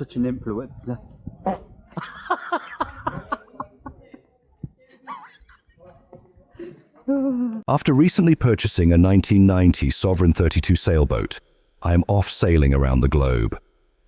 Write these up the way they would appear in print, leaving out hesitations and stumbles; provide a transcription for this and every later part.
such an influencer. After recently purchasing a 1990 Sovereign 32 sailboat, I am off sailing around the globe.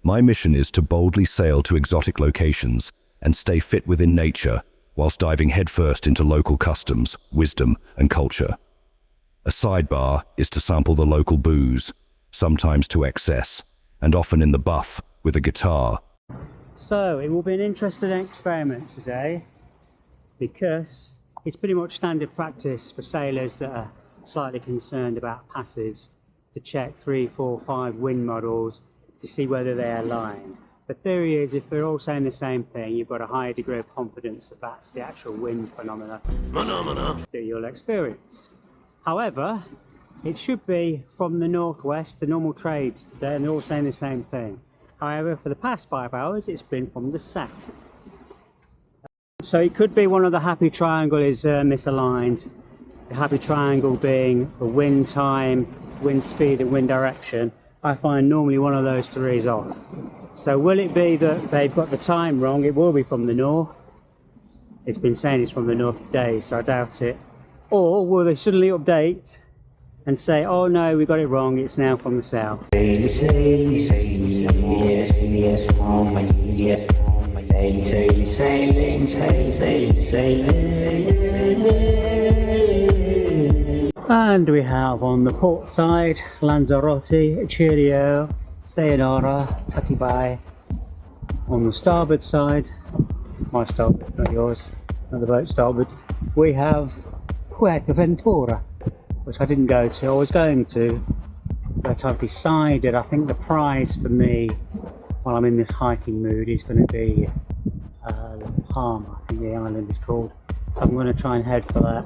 My mission is to boldly sail to exotic locations and stay fit within nature whilst diving headfirst into local customs, wisdom, and culture. A sidebar is to sample the local booze, sometimes to excess, and often in the buff with a guitar. So it will be an interesting experiment today, because it's pretty much standard practice for sailors that are slightly concerned about passives to check 3, 4, 5 wind models to see whether they align. The theory is if they're all saying the same thing, you've got a higher degree of confidence that that's the actual wind phenomena that you'll experience. However, it should be from the northwest, the normal trades today, and they're all saying the same thing. However, for the past 5 hours, it's been from the south. So it could be one of the happy triangle is misaligned. The happy triangle being the wind time, wind speed and wind direction. I find normally one of those three is off. So will it be that they've got the time wrong? It will be from the north. It's been saying it's from the north today, so I doubt it. Or will they suddenly update and say, oh no, we got it wrong, it's now from the south? And we have on the port side, Lanzarote, cheerio, sayonara, tatibai. On the starboard side, my starboard, not yours, not the boat starboard, we have Fuerteventura, which I didn't go to. I was going to, but I've decided I think the prize for me while I'm in this hiking mood is going to be Palma, I think the island is called. So I'm going to try and head for that.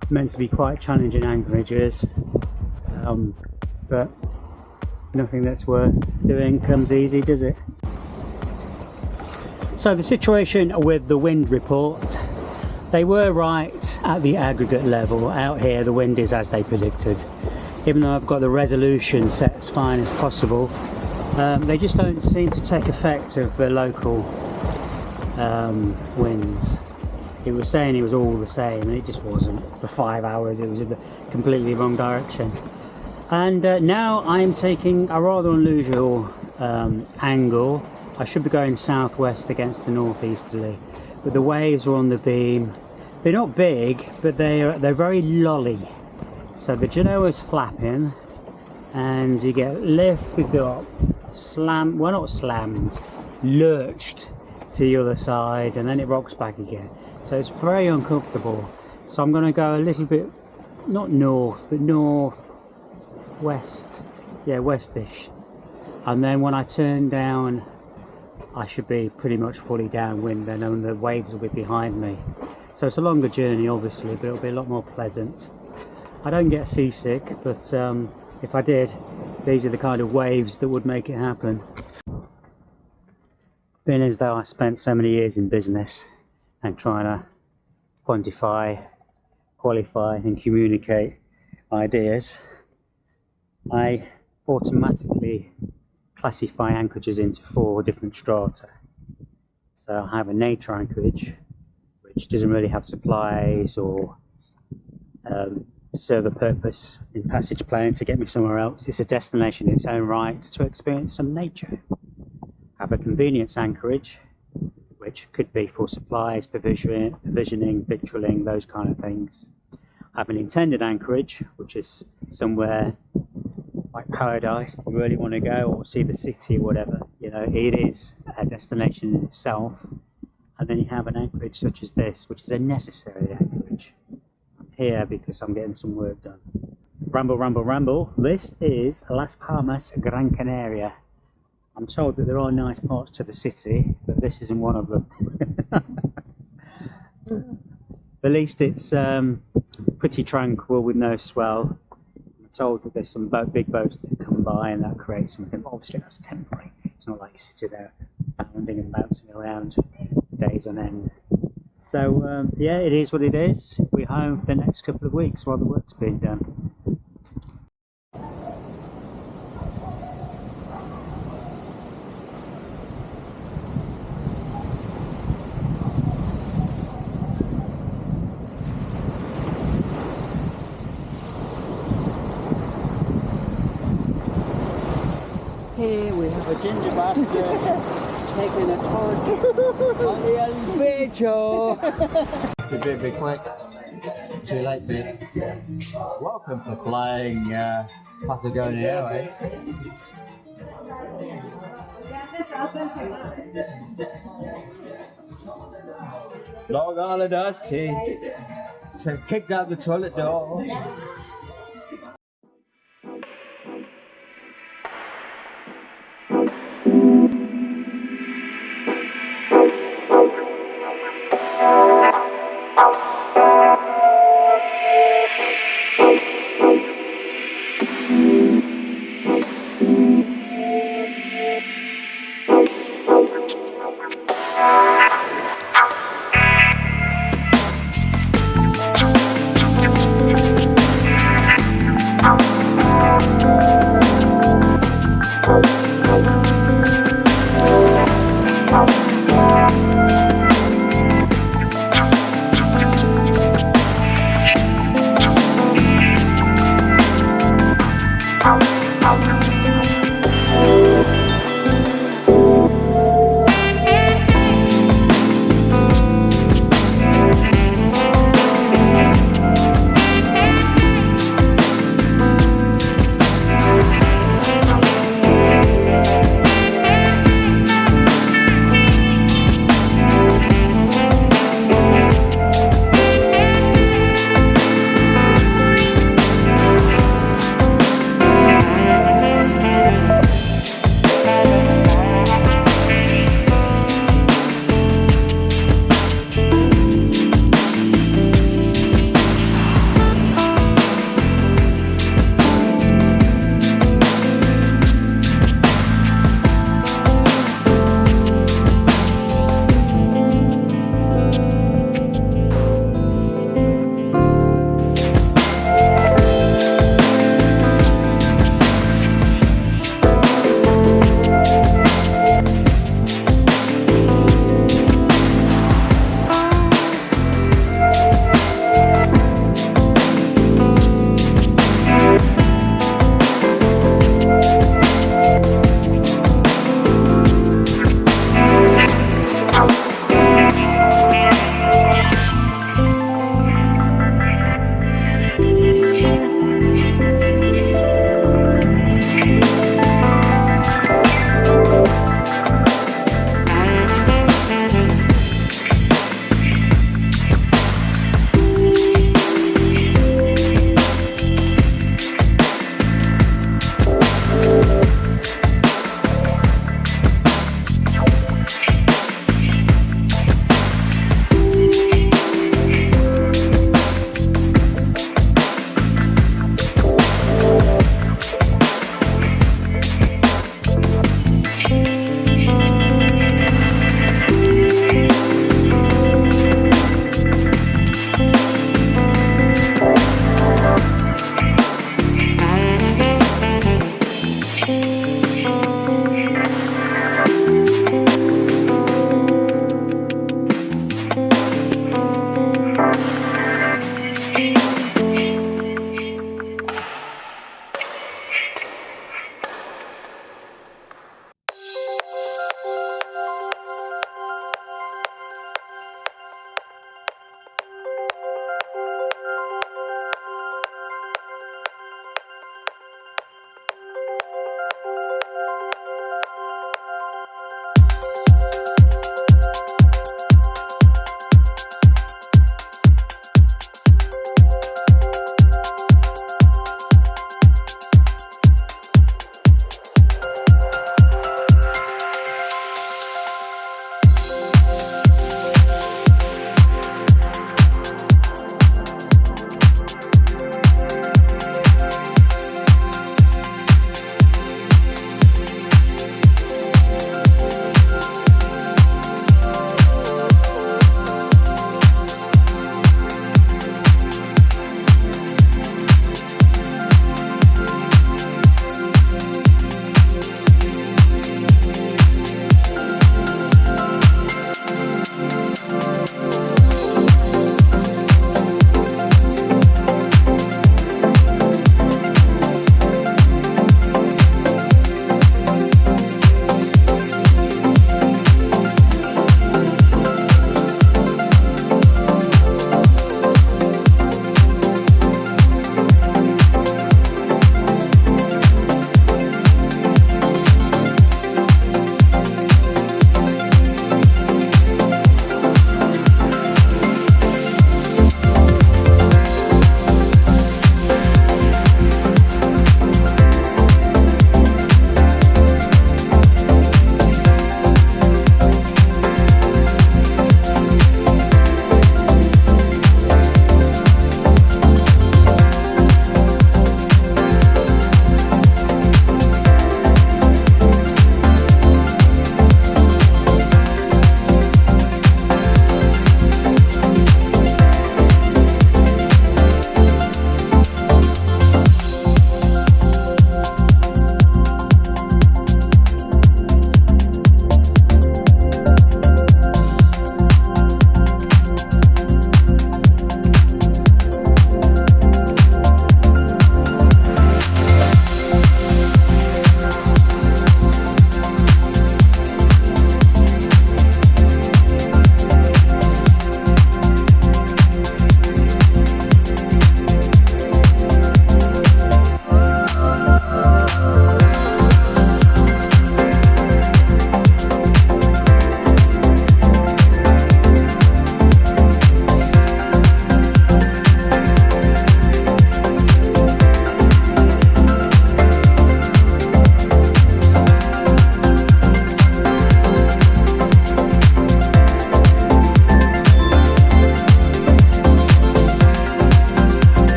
It's meant to be quite challenging anchorages, but nothing that's worth doing comes easy, does it? So the situation with the wind report, they were right at the aggregate level. Out here the wind is as they predicted. Even though I've got the resolution set as fine as possible, they just don't seem to take effect of the local winds. It was saying it was all the same, and it just wasn't. For 5 hours it was in the completely wrong direction. And now I'm taking a rather unusual angle. I should be going southwest against the northeasterly, but the waves are on the beam. They're not big, but they're very lolly. So the Genoa's flapping, and you get lifted up, slammed, well not slammed, lurched to the other side, and then it rocks back again. So it's very uncomfortable. So I'm going to go a little bit, not north, but northwest, yeah, westish. And then when I turn down, I should be pretty much fully downwind then, and the waves will be behind me. So it's a longer journey obviously, but it'll be a lot more pleasant. I don't get seasick, but if I did, these are the kind of waves that would make it happen. Being as though I spent so many years in business and trying to quantify, qualify and communicate ideas, I automatically classify anchorages into 4 different strata. So I have a nature anchorage, which doesn't really have supplies or serve a purpose in passage plane to get me somewhere else. It's a destination in its own right to experience some nature. I have a convenience anchorage, which could be for supplies, provisioning, victualling, those kind of things. I have an intended anchorage, which is somewhere like paradise, you really want to go, or see the city or whatever, you know, it is a destination in itself. And then you have an anchorage such as this, which is a necessary anchorage. I'm here because I'm getting some work done. Ramble, ramble, ramble. This is Las Palmas, Gran Canaria. I'm told that there are nice parts to the city, but this isn't one of them. At least it's pretty tranquil with no swell. I'm told that there's some big boats that come by and that creates something, but obviously that's temporary. It's not like you sit there pounding and bouncing around days on end. So yeah, it is what it is. We're home for the next couple of weeks while the work's being done. a ginger bastard taking a punt on the elevator. Could be a bit quick. Too late, Pete. Welcome to flying Patagonia Airways. Long Island iced tea. Kicked out the toilet door.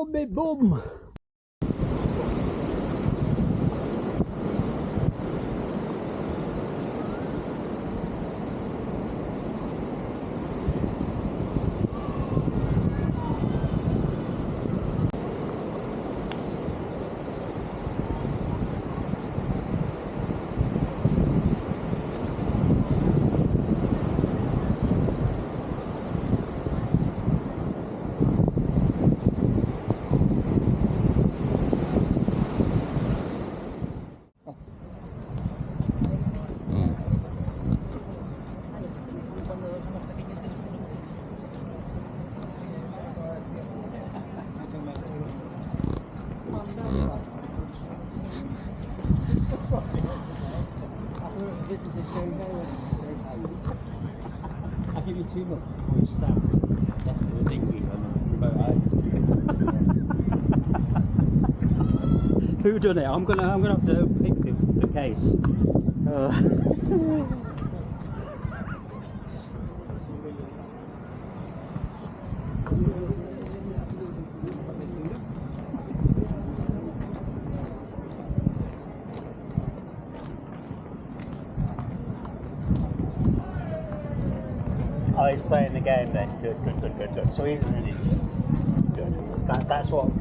me bum! I'll give you 2 months before you start. Definitely the dinghy on the remote eye. Who done it? I'm gonna have to pick the case. Oh, he's playing the game then. Good. So he's an idiot. Good. That's what.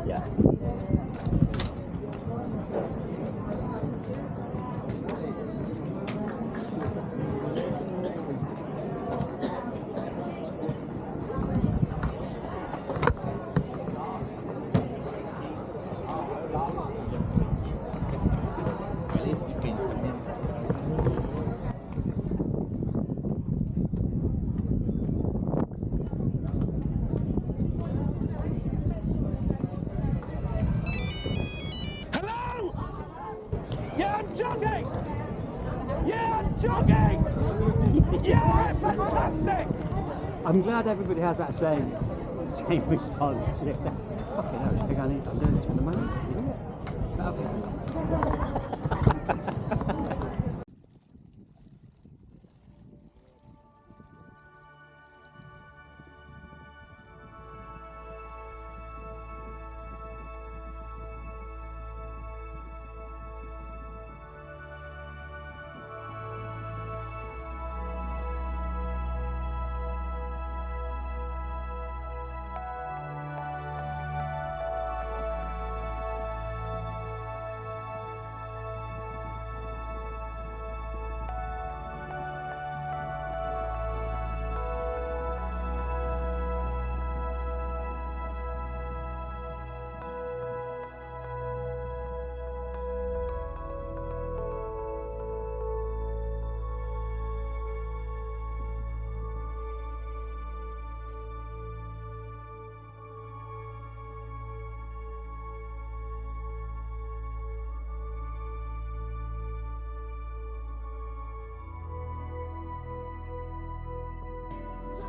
Yeah. jogging! Yeah, I'm jogging! Yeah, fantastic! I'm glad everybody has that same response. Fucking hell, I think I'm doing this for the money. Okay.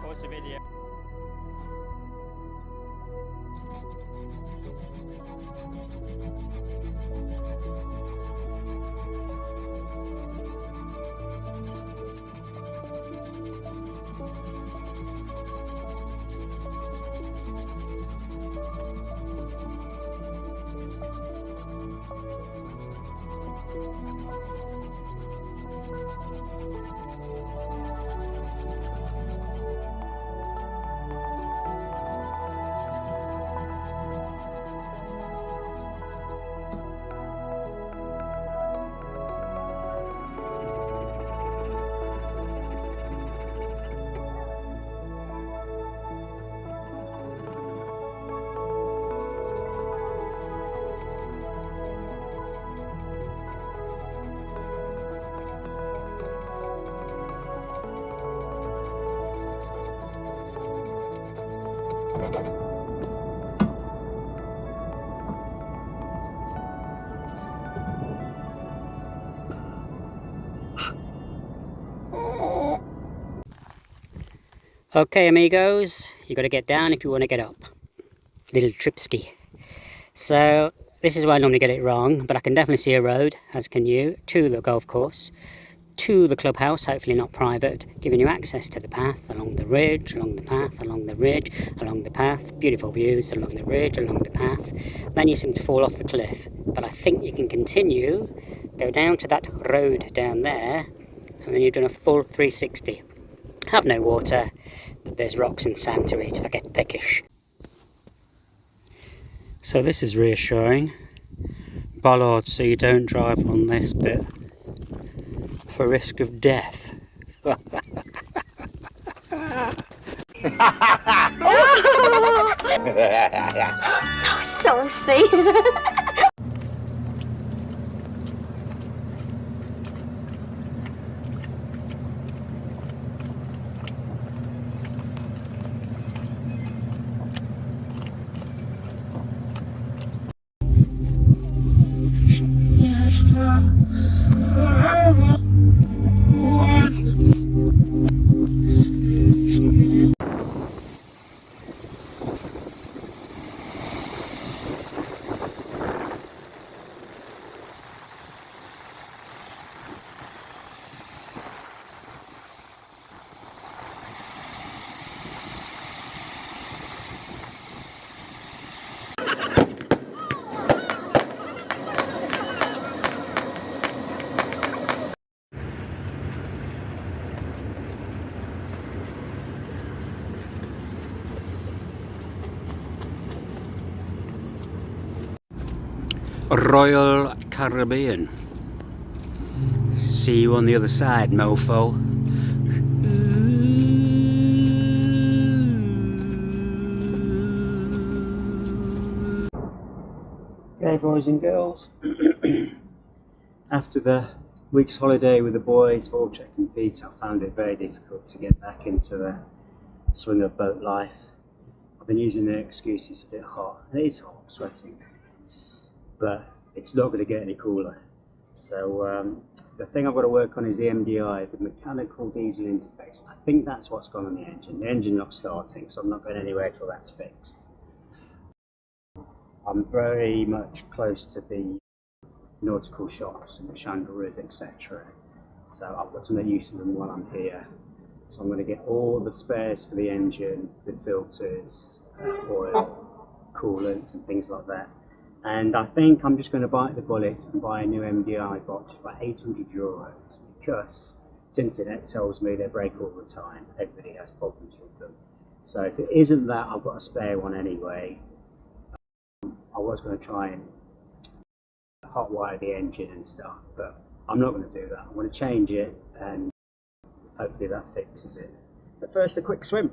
Pause the video. Okay, amigos, you got to get down if you want to get up. Little tripski. So this is where I normally get it wrong, but I can definitely see a road, as can you, to the golf course, to the clubhouse, hopefully not private, giving you access to the path, along the ridge, along the path, along the ridge, along the path, beautiful views along the ridge, along the path. Then you seem to fall off the cliff, but I think you can continue, go down to that road down there, and then you've done a full 360. Have no water, but there's rocks and sand to eat if I get peckish. So this is reassuring. Bollards, so you don't drive on this bit for risk of death. Saucy. Royal Caribbean. See you on the other side, mofo. Okay, boys and girls. After the week's holiday with the boys, Vorchek and Pete, I found it very difficult to get back into the swing of boat life. I've been using the excuse it's a bit hot. It is hot, I'm sweating. But it's not going to get any cooler. So the thing I've got to work on is the MDI, the mechanical diesel interface. I think that's what's gone on the engine. The engine's not starting, so I'm not going anywhere till that's fixed. I'm very much close to the nautical shops and the chandeliers, etc. So I've got to make use of them while I'm here. So I'm going to get all the spares for the engine, the filters, oil, coolant and things like that. And I think I'm just going to bite the bullet and buy a new MDI box for €800 because Tinternet tells me they break all the time. Everybody has problems with them. So if it isn't that, I've got a spare one anyway. I was going to try and hotwire the engine and stuff, but I'm not going to do that. I'm going to change it and hopefully that fixes it. But first, a quick swim.